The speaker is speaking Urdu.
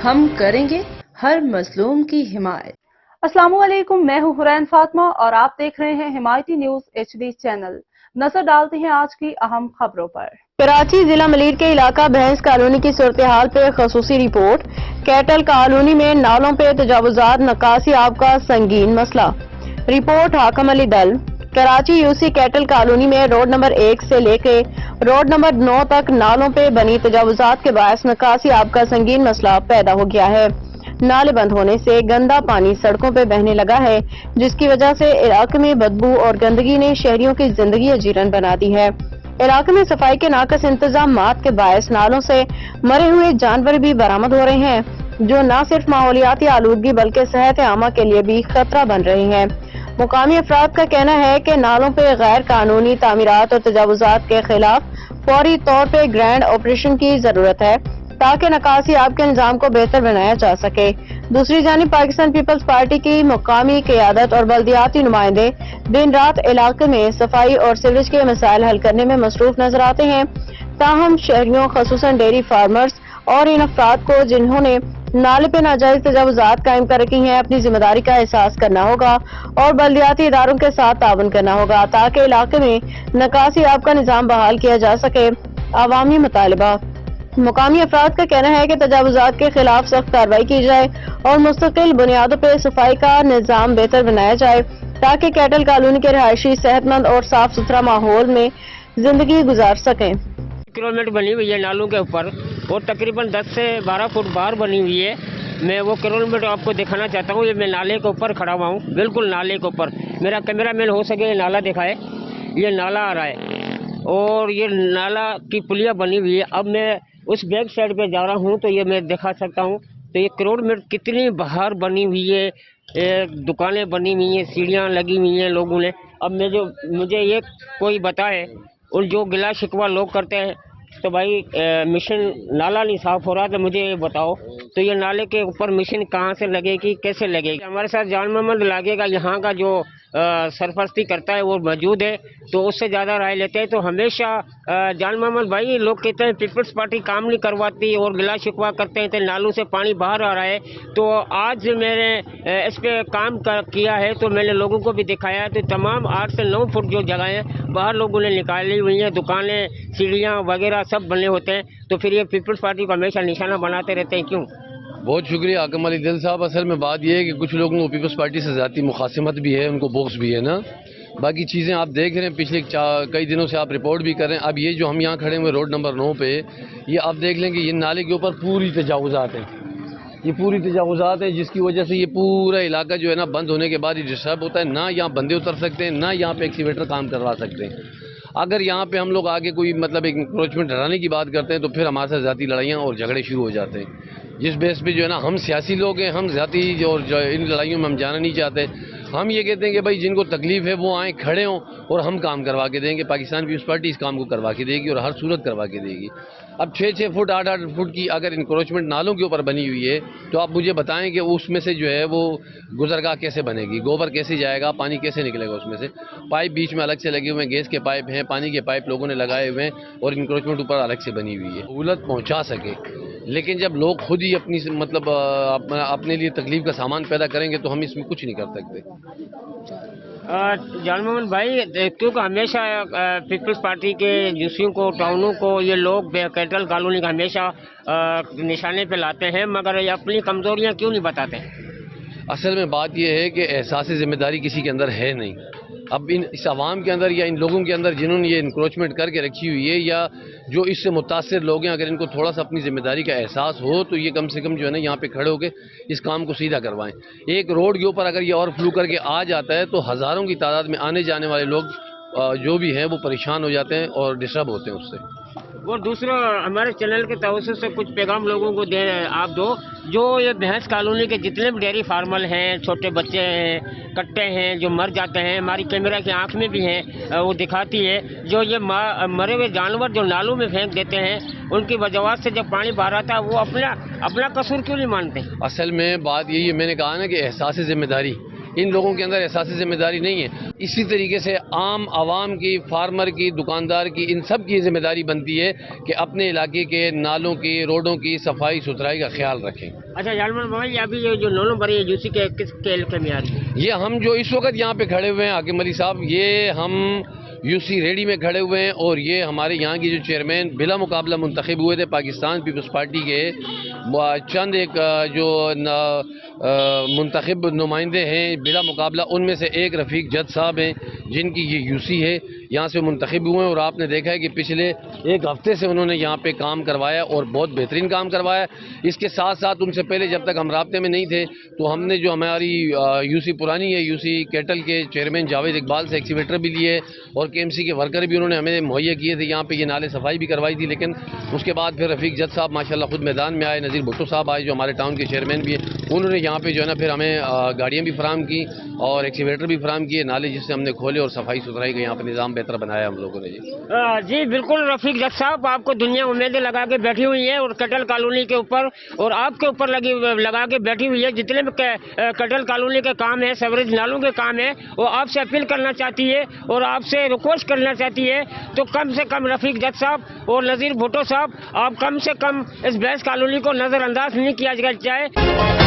ہم کریں گے ہر مظلوم کی حمایت۔ السلام علیکم، میں ہوں حرین فاطمہ اور آپ دیکھ رہے ہیں حمایتی نیوز HD چینل۔ نظر ڈالتے ہیں آج کی اہم خبروں پر۔ کراچی ضلع ملیر کے علاقہ بھینس کالونی کی صورتحال پہ خصوصی رپورٹ۔ کیٹل کالونی میں نالوں پہ تجاوزات، نکاسی آب کا سنگین مسئلہ۔ رپورٹ حاکم علی دل۔ کراچی UC کیٹل کالونی میں روڈ نمبر 1 سے لے کے روڈ نمبر 9 تک نالوں پہ بنی تجاوزات کے باعث نکاسی آب کا سنگین مسئلہ پیدا ہو گیا ہے۔ نالے بند ہونے سے گندا پانی سڑکوں پہ بہنے لگا ہے، جس کی وجہ سے علاقے میں بدبو اور گندگی نے شہریوں کی زندگی اجیرن بنا دی ہے۔ علاقے میں صفائی کے ناقص انتظامات کے باعث نالوں سے مرے ہوئے جانور بھی برآمد ہو رہے ہیں، جو نہ صرف ماحولیاتی آلودگی بلکہ صحت عامہ کے لیے بھی خطرہ بن رہے ہیں۔ مقامی افراد کا کہنا ہے کہ نالوں پہ غیر قانونی تعمیرات اور تجاوزات کے خلاف فوری طور پہ گرینڈ آپریشن کی ضرورت ہے تاکہ نکاسی آب کے نظام کو بہتر بنایا جا سکے۔ دوسری جانب پاکستان پیپلز پارٹی کی مقامی قیادت اور بلدیاتی نمائندے دن رات علاقے میں صفائی اور سیوریج کے مسائل حل کرنے میں مصروف نظر آتے ہیں، تاہم شہریوں خصوصاً ڈیری فارمرز اور ان افراد کو جنہوں نے نالے پہ ناجائز تجاوزات قائم کر رکھی ہیں اپنی ذمہ داری کا احساس کرنا ہوگا اور بلدیاتی اداروں کے ساتھ تعاون کرنا ہوگا تاکہ علاقے میں نکاسی آب کا نظام بحال کیا جا سکے۔ عوامی مطالبہ۔ مقامی افراد کا کہنا ہے کہ تجاوزات کے خلاف سخت کارروائی کی جائے اور مستقل بنیادوں پہ صفائی کا نظام بہتر بنایا جائے تاکہ کیٹل کالونی کے رہائشی صحت مند اور صاف ستھرا ماحول میں زندگی گزار سکیں۔ کلومیٹر بنی ہوئی ہے نالوں کے اوپر اور تقریباً 10 سے 12 فٹ باہر بنی ہوئی ہے۔ میں وہ کلومیٹر آپ کو دکھانا چاہتا ہوں۔ یہ میں نالے کے اوپر کھڑا ہوا ہوں، بالکل نالے کے اوپر۔ میرا کیمرہ مین ہو سکے یہ نالا دکھائے، یہ نالا آ رہا ہے اور یہ نالا کی پلیاں بنی ہوئی ہے۔ اب میں اس بیک سائڈ پہ جا رہا ہوں تو یہ میں دکھا سکتا ہوں تو یہ کلومیٹر کتنی باہر بنی ہوئی ہے، دکانیں بنی ہوئی ہیں، سیڑھیاں لگی ہوئی ہیں لوگوں نے۔ اب مجھے یہ کوئی بتائے، اور جو گلا شکوہ لوگ کرتے ہیں تو بھائی مشن نالا نہیں صاف ہو رہا تو مجھے یہ بتاؤ تو یہ نالے کے اوپر مشن کہاں سے لگے گی، کیسے لگے گی؟ ہمارے ساتھ جان محمد لگے گا یہاں کا جو سرپرستی کرتا ہے وہ موجود ہے، تو اس سے زیادہ رائے لیتے ہیں۔ تو ہمیشہ جان محمد بھائی لوگ کہتے ہیں پیپلز پارٹی کام نہیں کرواتی اور گلا شکوہ کرتے ہیں تو نالوں سے پانی باہر آ رہا ہے۔ تو آج میں نے اس پہ کام کیا ہے تو میں نے لوگوں کو بھی دکھایا ہے۔ تو تمام 8 سے 9 فٹ جو جگہیں باہر لوگوں نے نکالی ہوئی ہیں، دکانیں سیڑھیاں وغیرہ سب بنے ہوتے ہیں، تو پھر یہ پیپلز پارٹی کو ہمیشہ نشانہ بناتے رہتے ہیں، کیوں؟ بہت شکریہ حاکم علی دل صاحب۔ اصل میں بات یہ ہے کہ کچھ لوگوں کو پیپلز پارٹی سے ذاتی مخاصمت بھی ہے، ان کو بغض بھی ہے نا۔ باقی چیزیں آپ دیکھ رہے ہیں، پچھلے کئی دنوں سے آپ رپورٹ بھی کر رہے ہیں۔ اب یہ جو ہم یہاں کھڑے ہوئے روڈ نمبر 9 پہ، یہ آپ دیکھ لیں کہ یہ نالے کے اوپر پوری تجاوزات ہیں، یہ پوری تجاوزات ہیں، جس کی وجہ سے یہ پورا علاقہ جو ہے نا بند ہونے کے بعد یہ ڈسٹرب ہوتا ہے۔ نہ یہاں بندے اتر سکتے ہیں، نہ یہاں پہ ایکسیویٹر کام کروا سکتے ہیں۔ اگر یہاں پہ ہم لوگ آگے کوئی ایک انکروچمنٹ ہٹانے کی بات کرتے ہیں تو پھر ہمارے ساتھ ذاتی لڑائیاں اور جھگڑے شروع ہو جاتے ہیں، جس بیس پہ جو ہے نا ہم سیاسی لوگ ہیں، ہم ذاتی اور ان لڑائیوں میں ہم جانا نہیں چاہتے۔ ہم یہ کہتے ہیں کہ بھائی جن کو تکلیف ہے وہ آئیں، کھڑے ہوں اور ہم کام کروا کے دیں گے۔ پاکستان پیپلز پارٹی اس کام کو کروا کے دے گی اور ہر صورت کروا کے دے گی۔ اب 6-6 فٹ 8-8 فٹ کی اگر انکروچمنٹ نالوں کے اوپر بنی ہوئی ہے تو آپ مجھے بتائیں کہ اس میں سے جو ہے وہ گزرگاہ کیسے بنے گی، گوبر کیسے جائے گا، پانی کیسے نکلے گا اس میں سے؟ پائپ بیچ میں الگ سے لگے ہوئے ہیں، گیس کے پائپ ہیں، پانی کے پائپ لوگوں نے لگائے ہوئے ہیں اور انکروچمنٹ اوپر الگ سے بنی ہوئی ہے، سہولت پہنچا سکے۔ لیکن جب لوگ خود ہی اپنے لیے تکلیف کا سامان پیدا کریں گے تو ہم اس میں کچھ نہیں کر سکتے۔ جان محمد بھائی کیونکہ ہمیشہ پیپلز پارٹی کے جوسیوں کو، ٹاؤنوں کو یہ لوگ کیٹل کالونی کا ہمیشہ نشانے پہ لاتے ہیں، مگر یہ اپنی کمزوریاں کیوں نہیں بتاتے؟ اصل میں بات یہ ہے کہ احساس ذمہ داری کسی کے اندر ہے نہیں۔ اب اس عوام کے اندر یا ان لوگوں کے اندر جنہوں نے یہ انکروچمنٹ کر کے رکھی ہوئی ہے یا جو اس سے متاثر لوگ ہیں، اگر ان کو تھوڑا سا اپنی ذمہ داری کا احساس ہو تو یہ کم سے کم جو ہے نا یہاں پہ کھڑے ہو کے اس کام کو سیدھا کروائیں۔ ایک روڈ کے اوپر اگر یہ اوور فلو کر کے آ جاتا ہے تو ہزاروں کی تعداد میں آنے جانے والے لوگ جو بھی ہیں وہ پریشان ہو جاتے ہیں اور ڈسٹرب ہوتے ہیں اس سے۔ اور دوسرا ہمارے چینل کے توسط سے کچھ پیغام لوگوں کو دیں آپ دو، جو یہ بھینس کالونی کے جتنے بھی ڈیری فارمر ہیں، چھوٹے بچے ہیں، کٹے ہیں جو مر جاتے ہیں، ہماری کیمرہ کی آنکھ میں بھی ہیں، وہ دکھاتی ہے، جو یہ مرے ہوئے جانور جو نالوں میں پھینک دیتے ہیں، ان کی وجوہات سے جب پانی باہر آتا ہے وہ اپنا قصور کیوں نہیں مانتے؟ اصل میں بات یہی ہے، میں نے کہا نا کہ احساس ذمہ داری ان لوگوں کے اندر احساس ذمہ داری نہیں ہے. اسی طریقے سے عام عوام کی، فارمر کی، دکاندار کی، ان سب کی ذمہ داری بنتی ہے کہ اپنے علاقے کے نالوں کی، روڈوں کی صفائی ستھرائی کا خیال رکھیں. اچھا جالمن بھائی، ابھی یہ جو 9 نمبر ہے یوسی کے کس کے علاقے میں آ رہی ہے؟ یہ ہم جو اس وقت یہاں پہ کھڑے ہوئے ہیں حاکم علی صاحب، یہ ہم یوسی ریڈی میں کھڑے ہوئے ہیں، اور یہ ہمارے یہاں کی جو چیئرمین بلا مقابلہ منتخب ہوئے تھے پاکستان پیپلز پارٹی کے، چند ایک جو منتخب نمائندے ہیں بلا مقابلہ، ان میں سے ایک رفیق جد صاحب ہیں جن کی یہ یوسی ہے، یہاں سے منتخب ہوئے ہیں. اور آپ نے دیکھا ہے کہ پچھلے ایک ہفتے سے انہوں نے یہاں پہ کام کروایا اور بہت بہترین کام کروایا. اس کے ساتھ ساتھ ان سے پہلے جب تک ہم رابطے میں نہیں تھے تو ہم نے جو ہماری یوسی پرانی ہے، یوسی کیٹل کے چیئرمین جاوید اقبال سے ایکسیویٹر بھی لیے، اور کے ایم سی کے ورکر بھی انہوں نے ہمیں مہیا کیے تھے. یہاں پہ یہ نالے صفائی بھی کروائی تھی، لیکن اس کے بعد پھر رفیق جد صاحب ماشاءاللہ خود میدان میں آئے، نذیر بھٹو صاحب آئے جو ہمارے ٹاؤن کے چیئرمین بھی ہیں، انہوں نے یہاں پہ جو ہے نا پھر ہمیں گاڑیاں بھی فراہم کی اور ایکسیویٹر بھی فراہم کیے نالے، جس سے ہم نے کھولے اور صفائی ستھرائی کا یہاں پہ نظام بہتر بنایا ہم لوگوں نے. جی بالکل رفیق جد صاحب، آپ کو دنیا امیدیں لگا کے بیٹھی ہوئی ہیں اور کٹل کالونی کے اوپر اور آپ کے اوپر لگا کے بیٹھی ہوئی ہے. جتنے بھی کٹل کالونی کے کام ہے، سیوریج نالوں کے کام ہے، وہ آپ سے اپیل کرنا چاہتی ہے اور آپ سے ریکویسٹ کرنا چاہتی ہے تو کم سے کم رفیق جد صاحب اور نذیر بھٹو صاحب، آپ کم سے کم اس بحث کالونی کو نظر انداز نہیں کیا جائے.